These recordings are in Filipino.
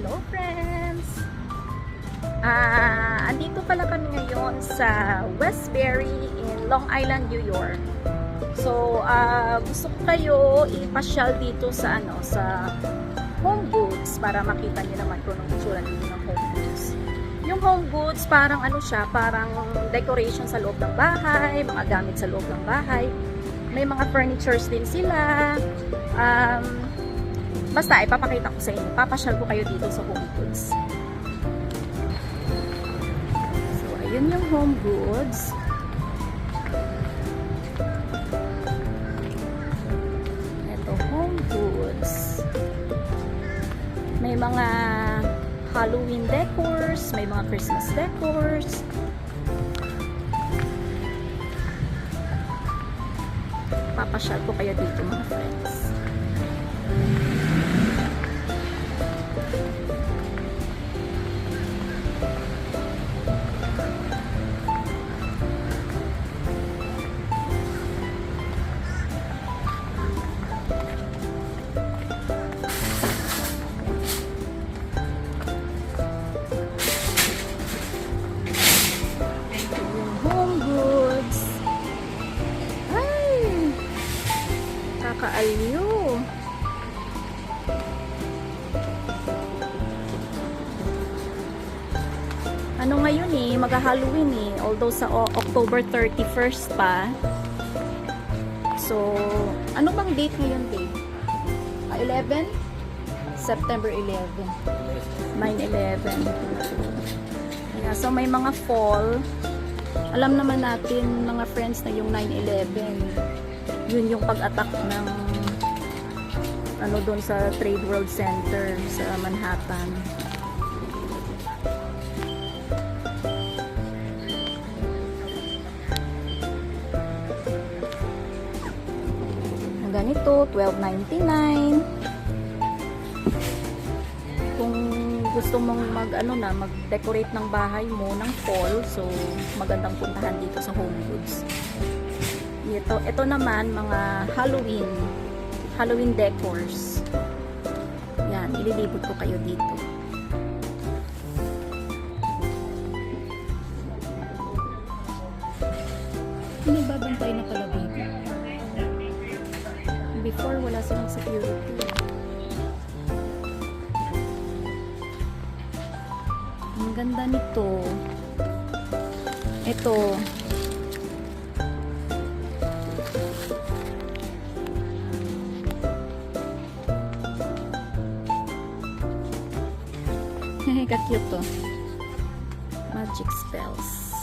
Hello friends! Andito pala kami ngayon sa Westbury in Long Island, New York. So, gusto ko kayo ipasyal dito sa sa Home Goods para makita niyo naman kung anong itsura dito ng Home Goods. Yung Home Goods, parang siya, parang decoration sa loob ng bahay, mga gamit sa loob ng bahay. May mga furnitures din sila. Basta, ipapakita ko sa inyo. Papasyal ko kayo dito sa Home Goods. So, ayun yung Home Goods. Ito, Home Goods. May mga Halloween decors, may mga Christmas decors. Papasyal ko kayo dito, mga friends. Home Goods. Ay! Kakaaliw. Ngayon mag-Halloween although sa October 31st pa. So, ano bang date ngayon, babe? 11? September 11. 9/11. Yeah, so may mga fall. Alam naman natin mga friends na yung 9/11 yun yung pag-attack ng doon sa Trade World Center sa Manhattan. Ganito, $12.99. Kung gusto mong mag-decorate ng bahay mo ng fall, so magandang puntahan dito sa Home Goods. Ito naman mga Halloween decors. Yan, ililibot ko kayo dito. May babantay na pala, baby. Before, wala silang security. Ang ganda nito. Ito. Ka-cute to. Magic spells.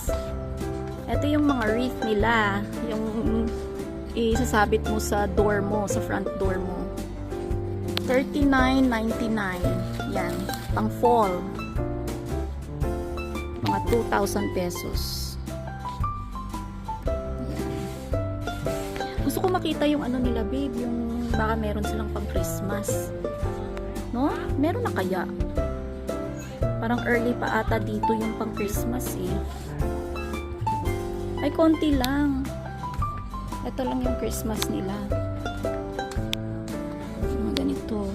Ito yung mga wreath nila. Yung isasabit mo sa door mo, sa front door mo. $39.99. Yan. Pang fall. Mga 2,000 pesos. Yan. Gusto ko makita yung nila, babe. Yung baka meron silang pang Christmas. No? Meron na kaya? Parang early pa ata dito yung pang Christmas Ay, konti lang. Ito lang yung Christmas nila. Mga ganito.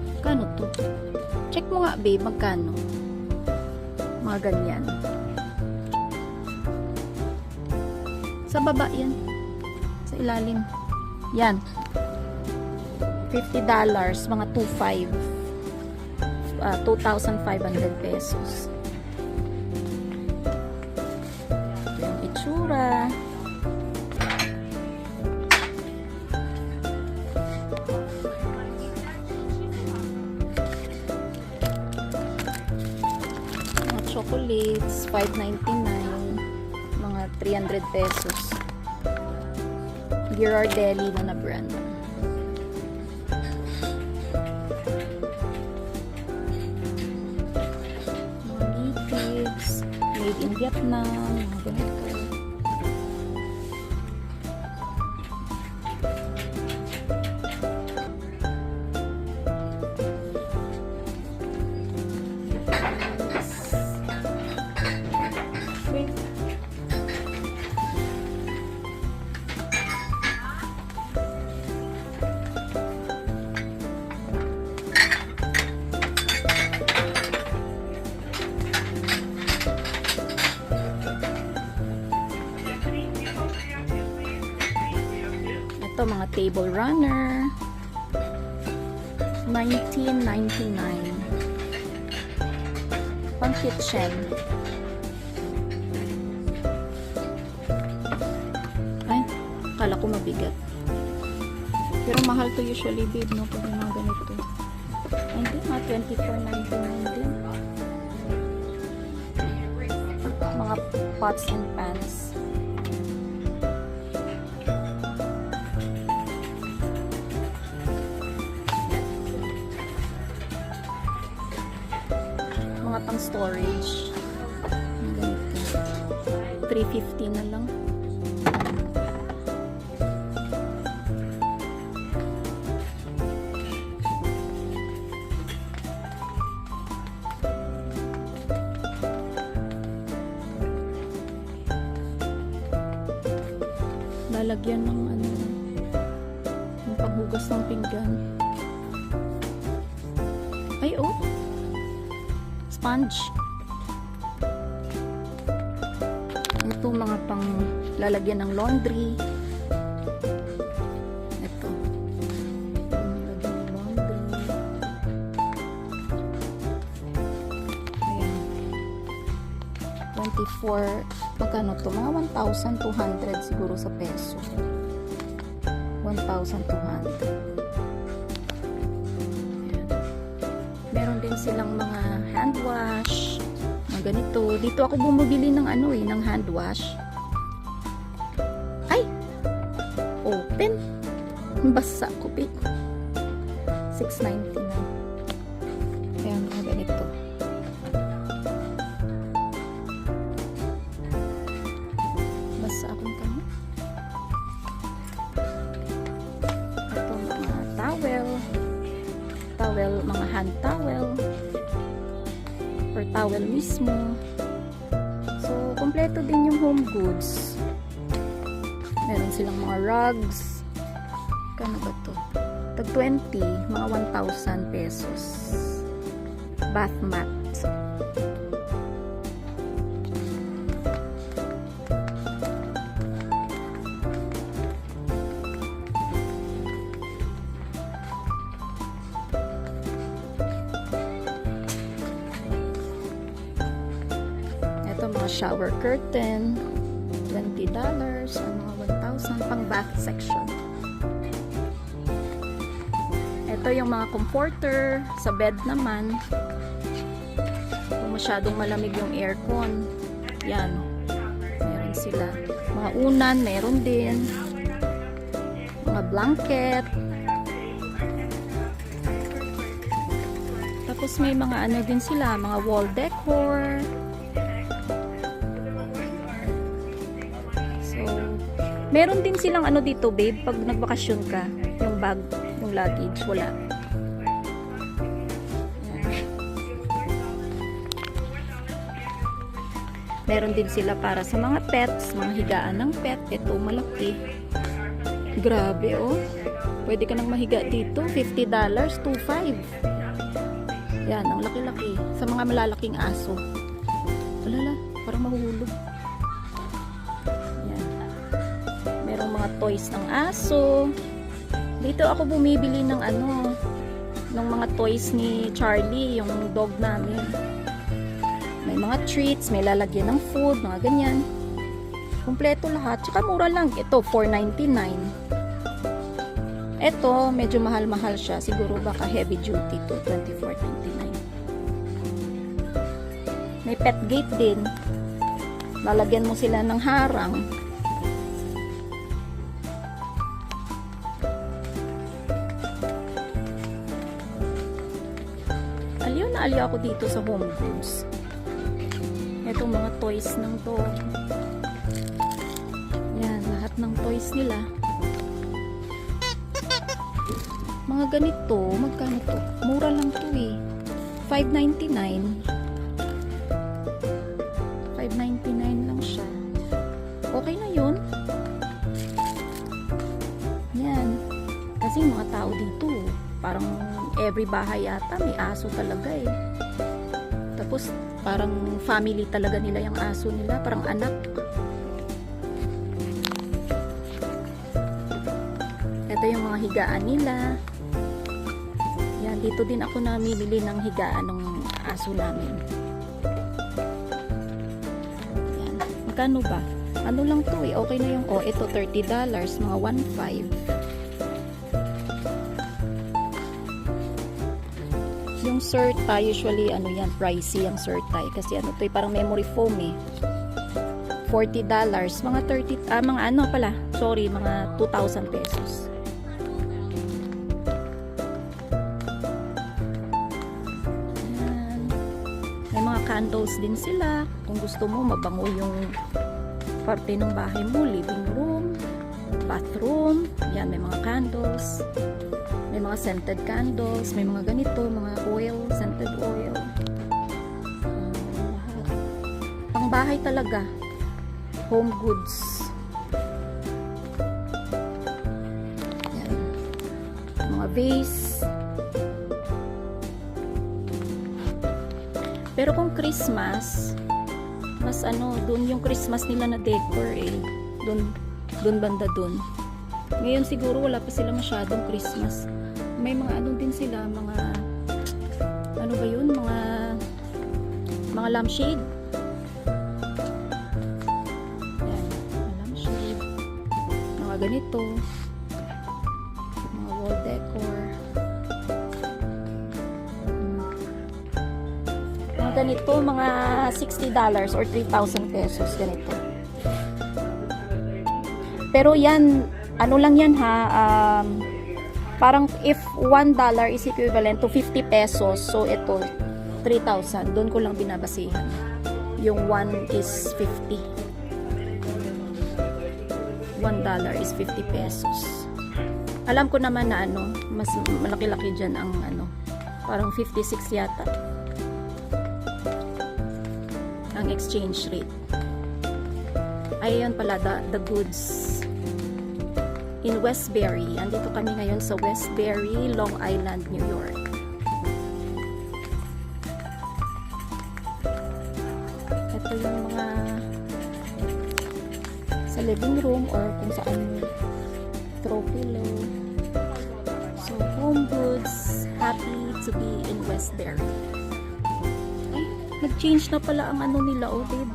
Magkano to? Check mo nga, babe, magkano? Mga ganyan. Sa baba yan. Sa ilalim. Yan. $50. Mga 2,500. 2,500 pesos. Ito yung itsura. Mga chocolates, $5.99. Mga 300 pesos. Ghirardelli na brand. Made in Vietnam, mga ganito. Ito mga table runner. 19.99. Pang kitchen. Ay, kala ko mabigat. Pero mahal to usually, babe, no? Pag mga ganito. Ay, hindi, mga 24.99 din. Mga pots and pans. Mga pang storage. Ganito. 350 na lang. Lalagyan ng ano, yung paghugas ng pinggan. Ay, oh! Sponge. Ito mga pang lalagyan ng laundry. Ito. Lalagyan ng laundry. Ayan. 24. Magkano to? Mga 1,200 siguro sa peso. 1,200. Meron din silang mga hand wash. Mga ganito. Dito ako bumibili ng ano eh, ng hand wash. Ay! Open. Basa ko, babe. 6.99. Ayan, mga ganito. Basa akong kamo. Ito mga towel. Towel, mga hand towel. Or towel mismo. So, kompleto din yung home goods. Meron silang mga rugs. Kano ba to? Tag 20, mga 1,000 pesos. Bath mat. Ito mga shower curtain. $20. Mga 1,000 pang bath section. Ito yung mga comforter sa bed naman. Kung masyadong malamig yung aircon, yan, meron sila. Mga unan, meron din. Mga blanket. Tapos may mga ano din sila, mga wall decor. Meron din silang ano dito, babe, pag nagbakasyon ka, yung bag, yung luggage, wala. Yan. Meron din sila para sa mga pets, mga higaan ng pet. Ito, malaki. Grabe, oh. Pwede ka nang mahiga dito. $50, $2.5. Yan, ang laki-laki. Sa mga malalaking aso. Alala, parang mahuhulog. Mga toys ng aso. Dito ako bumibili ng ano, ng mga toys ni Charlie, yung dog namin. May mga treats, may lalagyan ng food, mga ganyan. Kumpleto lahat. Tsaka mura lang. Ito, $4.99. Ito, medyo mahal-mahal siya. Siguro baka heavy duty to, $24.99. May pet gate din. Lalagyan mo sila ng harang. Aliw ako dito sa home goods. Itong mga toys ng dog. Yan, lahat ng toys nila. Mga ganito, magkano to? Mura lang to eh. $5.99. $5.99 lang siya. Okay na yun. Yan. Kasi mga tao dito, parang every bahay yata may aso talaga eh. Tapos parang family talaga nila yung aso nila, parang anak. Ito yung mga higaan nila. Yan, dito din ako namimili ng higaan ng aso namin. Yan. Magkano ba? Ano lang to eh. Okay na yung, ito $30. Mga 1.5. Yung Surta, usually, yan, pricey yung Surta. Kasi to eh, parang memory foam eh. $40. Mga 30, mga 2,000 pesos. Ayan. May mga candles din sila. Kung gusto mo, mabango yung parte ng bahay mo, living room, bathroom. Yan, may mga candles. May mga scented candles, may mga ganito, mga oil, scented oil. Pangbahay talaga. Home goods. Yan. Mga vase. Pero kung Christmas, mas dun yung Christmas nila na decor eh. Dun banda dun. Ngayon siguro wala pa sila masyadong Christmas. May mga din sila, mga ba yun? Mga lampshade. Yan, mga lampshade. Mga ganito. Mga wall decor. Mga ganito, mga $60 or 3,000 pesos. Ganito. Pero yan, lang yan ha, parang if $1 is equivalent to 50 pesos, so ito 3,000, doon ko lang binabasihan. Yung 1 is 50. $1 is 50 pesos. Alam ko naman na mas malaki-laki dyan ang parang 56 yata ang exchange rate. Ayun pala, the goods in Westbury. Andito kami ngayon sa Westbury, Long Island, New York. Ito yung mga sa living room or kung saan throw pillow. So, home goods. Happy to be in Westbury. Ay, nag-change na pala ang nila, babe.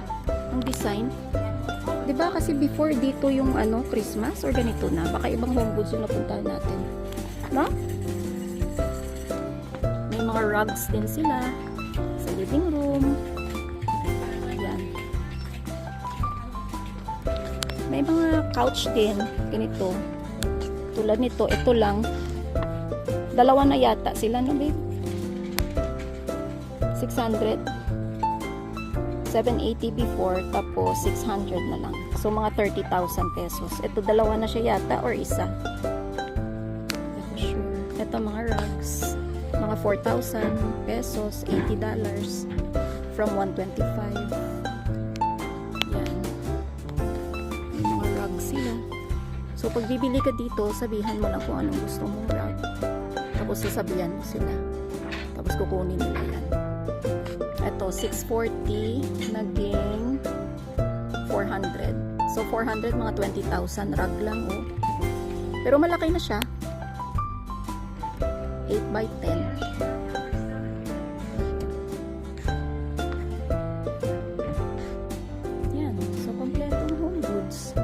Ang design. Diba kasi before dito yung Christmas or ganito na. Baka ibang home goods yung napuntahan natin. No? May mga rugs din sila sa living room. Ayan. May mga couch din. Ganito. Tulad nito. Ito lang. Dalawa na yata sila, no babe? 600. 780 before, tapos 600 na lang. So, mga 30,000 pesos. Ito, dalawa na siya yata, or isa. Hindi ko sure. Ito, mga rugs. Mga 4,000 pesos, $80 from 125. Yan. May mga rugs sila. So, pag bibili ka dito, sabihan mo lang kung anong gusto mong rug. Tapos, sasabihan mo sila. Tapos, kukunin nila yan. Ito, 640, naging 400. So, 400, mga 20,000 rug lang, Pero malaki na siya. 8 by 10. Yan. So, kompletong home goods.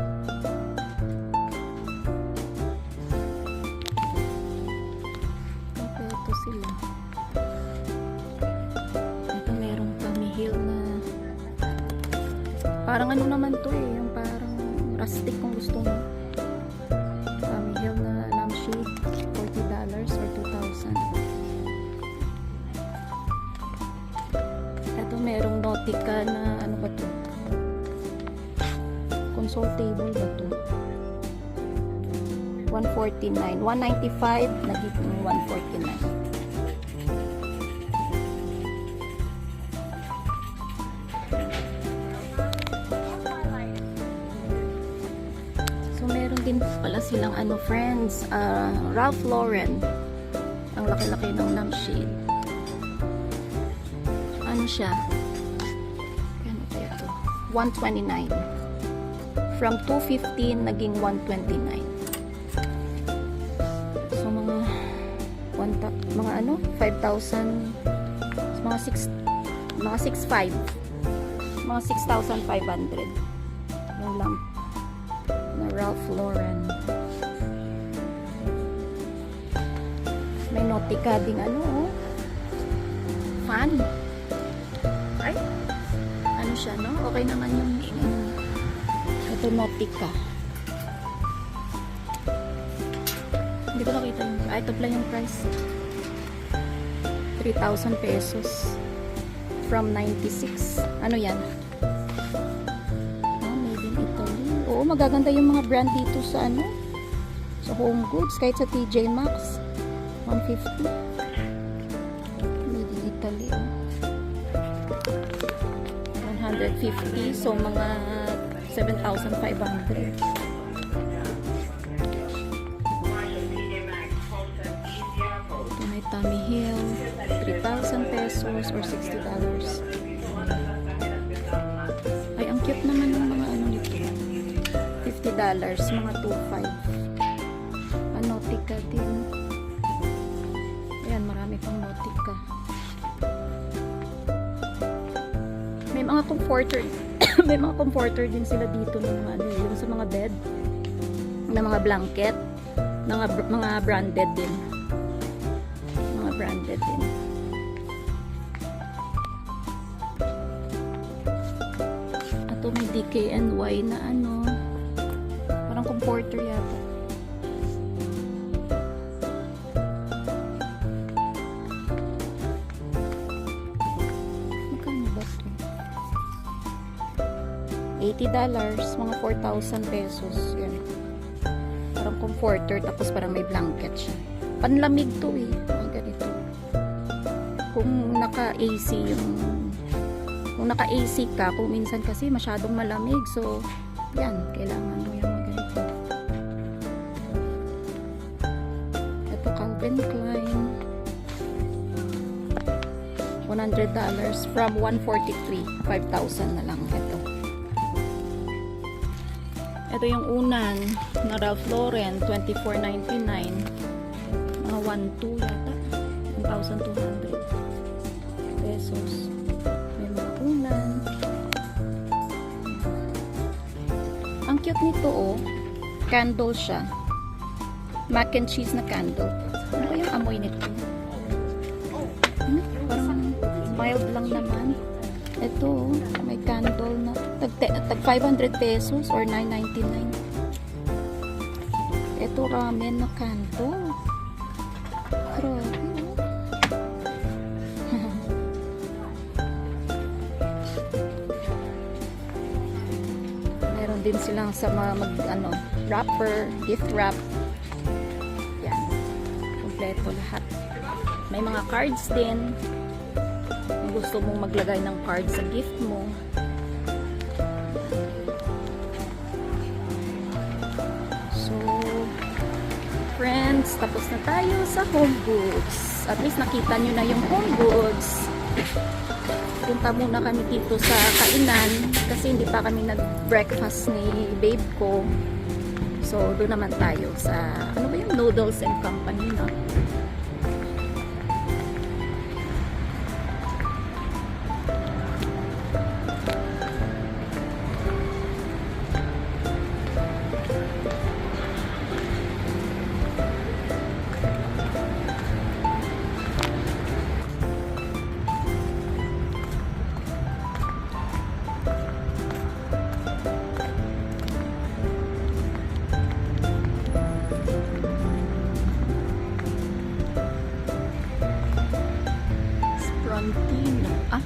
Kompleto sila. Parang naman to yung parang rustic kung gusto mo. Tommy Hill na lampshade, $40 or 2,000. Ito merong Nautica na ba to? Console table ba to? 149, 195, naging 149. Din pala silang friends, Ralph Lauren. Ang laki-laki ng lampshade. Siya? Ano kaya to? 129. From 215 naging 129. Mga ano, 5,000, mga 6,500. Mga 6,500. Yung lamp na Ralph Lauren. May Nautica ding ano, oh. Fan. Ay, ano siya, no? Okay naman yung ito, Nautica. Hindi ko nakita yung, ito pala yung price. 3,000 pesos. From 96. Ano yan? Oh, made in Italy. Oo, magaganda yung mga brand dito sa ano? Sa Home Goods. Kahit sa TJ Maxx. 150. Made in Italy. Oh. 150. So, mga 7,500. Ito may Tommy Hill. 3,000 pesos or $60. Ay, ang cute naman ng mga ano nito. $50. Mga 2,500. Nautica din. Ayan, marami pang Nautica. May mga comforter. May mga comforter din sila dito ng mga ano, yung sa mga bed. Na mga blanket. Mga branded din. Mga branded din. Ito may DKNY na ano. Parang comforter yata. $80, mga 4,000 pesos. Yan. Parang comforter, tapos parang may blanket siya. Panlamig to eh. Mga ganito. Kung naka-AC kung naka-AC ka, kung minsan kasi masyadong malamig. So, yan. Kailangan mo yung mga ganito. Ito, Calvin Klein. $100 from 143. 5,000 na lang. Ito. Ito yung unan na Ralph Lauren, $24.99. Mga 1,200 yata. 1,200 pesos. May mga unan. Ang cute nito, oh. Candle siya. Mac and cheese na candle. Ano ba yung amoy nito? Parang mild lang naman. Ito, may candle na tag 500 pesos or $9.99. Ito, ramen na candle. Grabe. Meron din silang sa mga wrapper, gift wrap. Yan. Kompleto lahat. May mga cards din. Kung gusto mong maglagay ng card sa gift mo. So, friends, tapos na tayo sa Home Goods. At least nakita nyo na yung Home Goods. Punta muna kami dito sa kainan kasi hindi pa kami nag-breakfast ni babe ko. So, doon naman tayo sa, ano ba yung Noodles and Company, no?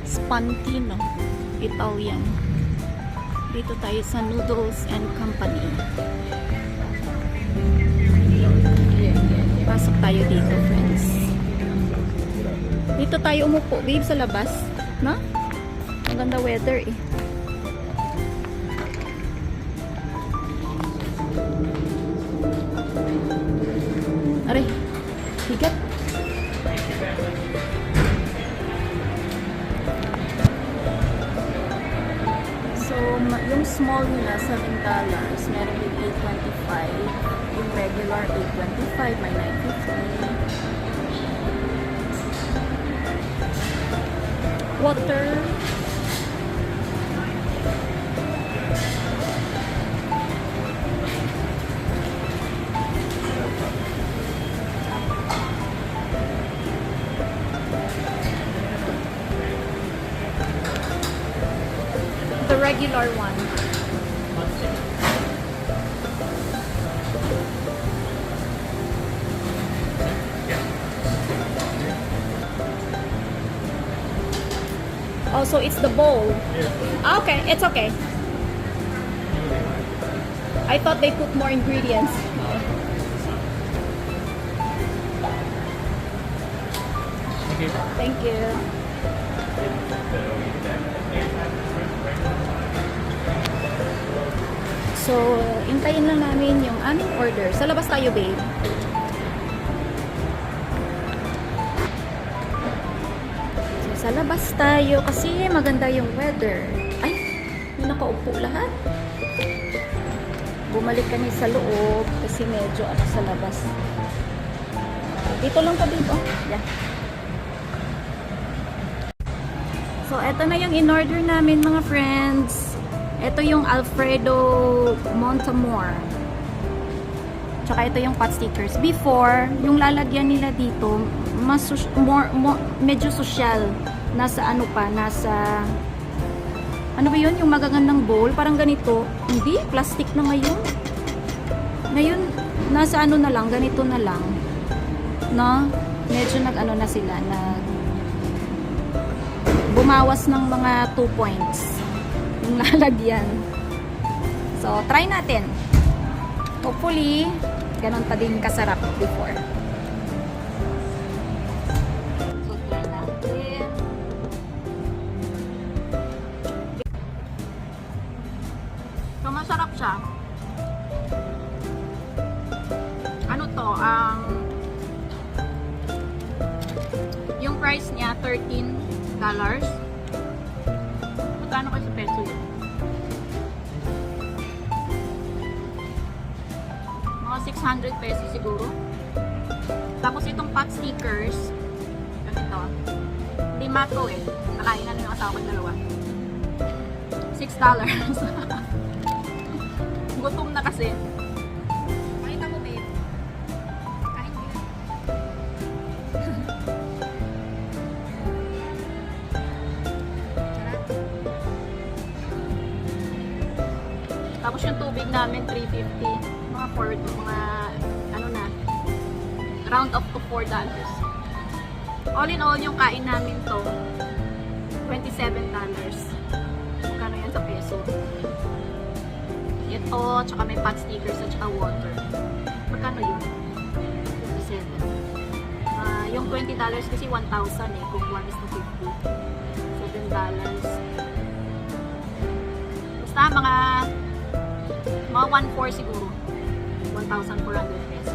Spantino, Italian. Dito tayo sa Noodles and Company. Pasok tayo dito, friends. Dito tayo umupo, babe, sa labas. No? Ang ganda weather eh. Aray, higat. Yung small nila, $7. Meron din $8.25. Yung regular, $8.25. May $9.50. water. The regular one. Oh, so it's the bowl. Ah, okay, it's okay. I thought they put more ingredients. Thank you. So, hintayin lang namin yung aming order. Sa labas tayo, babe. So, sa labas tayo kasi maganda yung weather. Ay, may nakaupo lahat. Bumalik kami sa loob kasi medyo ano sa labas. Dito lang pa dito. Yeah. So, eto na yung in-order namin mga friends. Ito yung Alfredo Montemor. Tsaka ito yung pot stickers. Before, yung lalagyan nila dito, mas medyo social. Nasa ano pa, nasa... Ano ba yun? Yung magagandang bowl. Parang ganito. Hindi, plastic na ngayon. Ngayon, nasa ano na lang, ganito na lang. No? Medyo nag-ano na sila, bumawas ng mga 2 points. Yung lalagyan. So, try natin. Hopefully, ganun pa din kasarap before. So, try natin. So, masarap siya. Ano to? Yung price niya, $13. Magkano kayo sa peso yun? Mga 600 pesos siguro. Tapos itong pot stickers, ganito. Lima to eh. Nakain na yung asawa ko dalawa. $6. Gutom na kasi. Makita mo, babe. Kain mo yun. Tapos yung tubig namin, $3.50. Mga ano na, round up to $4. All in all, yung kain namin to, $27. Magkano yan sa peso? Ito, tsaka may pot stickers at tsaka water. Magkano yun? 27. Yung $20 kasi 1,000 eh, kung 1 is to 50. $7. Basta mga 1,400 siguro. 1,400 pesos.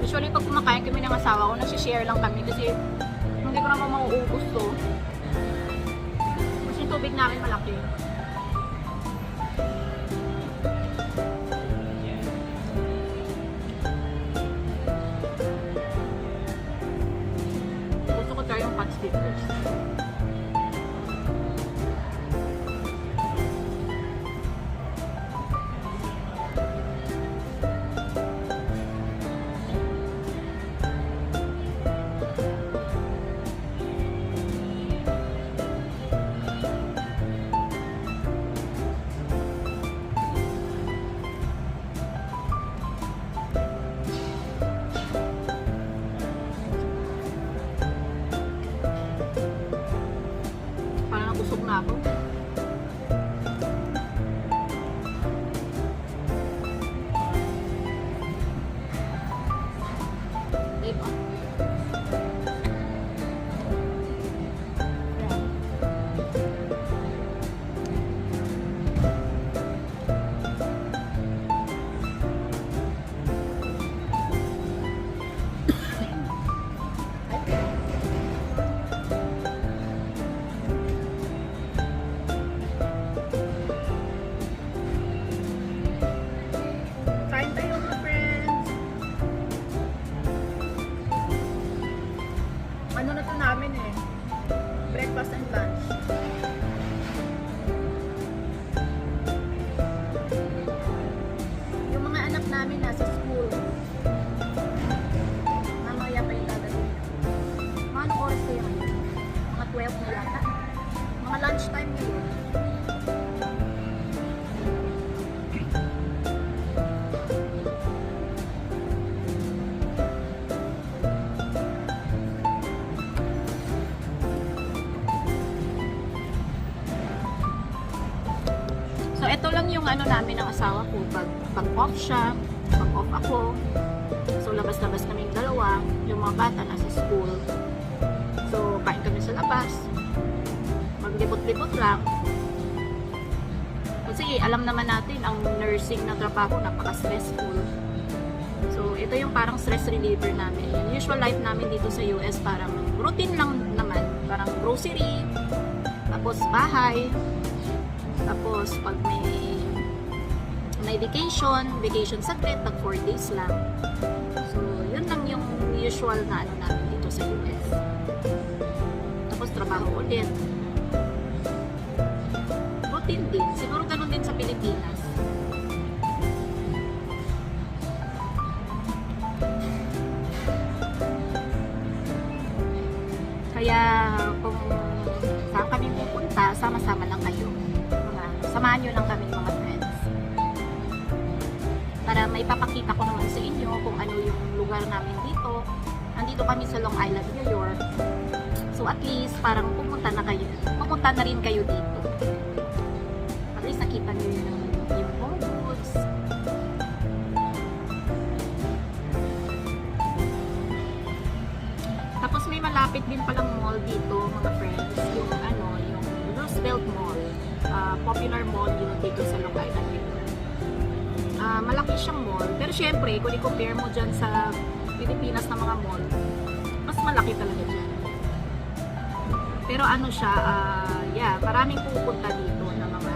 Usually pag kumakain kami ng asawa ko, nasi-share lang kami kasi hindi ko naman mauubos to. Kasi yung tubig namin malaki. Gusto ko try yung pot stickers. Busog na ako. Diba? 12 na yata. Mga lunchtime na yun. So, ito lang yung ano namin ng asawa ko. Pag off siya, pag off ako. So, labas-labas kaming dalawa. Yung mga bata nasa school. So, kain kami sa labas. Maglibot-libot lang. Kasi alam naman natin, ang nursing na trabaho napaka-stressful. So, ito yung parang stress reliever namin. Yung usual life namin dito sa US, parang routine lang naman. Parang grocery, tapos bahay, tapos pag may vacation saglit, tag 4 days lang. So, yun lang yung usual na ano namin dito sa US. Tapos trabaho ulit. Routine din. Siguro ganun din sa Pilipinas. Kaya kung saan kami pupunta, sama-sama lang kayo. Samahan nyo lang kami mga friends. Para may papakita ko naman sa inyo kung ano yung lugar namin dito. Nandito kami sa Long Island, New York. So at least parang pumunta na rin kayo dito. At least nakita nyo yung Home Goods. Tapos may malapit din palang mall dito mga friends. Yung Roosevelt Mall. Popular mall yun dito sa Long Island, New York. Malaki siyang mall. Pero syempre, kung i-compare mo dyan sa Pilipinas na mga mall, mas malaki talaga dyan. Pero ano siya, maraming pupunta dito na mga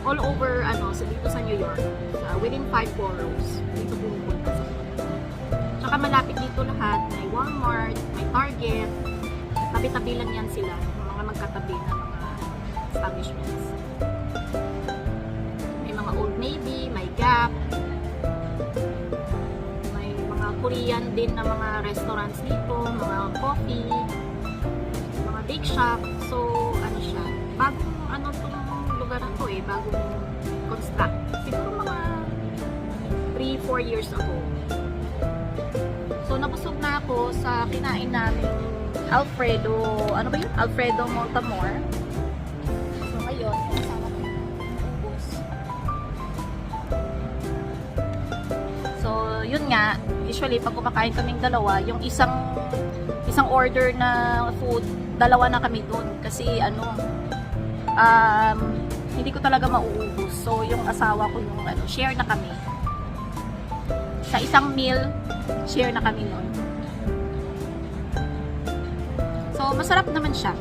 all over, dito sa New York. Within 5 boroughs, dito pupunta sa Tsaka malapit dito lahat. May Walmart, may Target. Tabi-tabi lang yan sila. Mga magkatabi na mga establishments. May mga Old Navy, may Gap, may mga Korean din na mga restaurants dito, mga coffee, mga bake shop. So, ano siya, bagong tong lugar na to bagong construct. Siguro mga 3-4 years ago. So, nabusog na ako sa kinain namin Alfredo Montamore. So, ngayon, kasama ko ubos. So, yun nga, usually, pag kumakain kaming dalawa, yung isang order na food, dalawa na kami dun. Kasi, hindi ko talaga mauubos. So, yung asawa ko, share na kami. Sa isang meal, share na kami nun. So, masarap naman siya.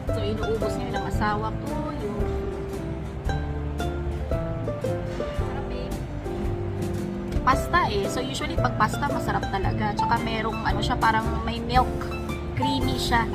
So, inuubos niya ng asawa ko yung sarap pasta So, usually, pag pasta, masarap talaga. Tsaka merong, siya, parang may milk. Creamy siya.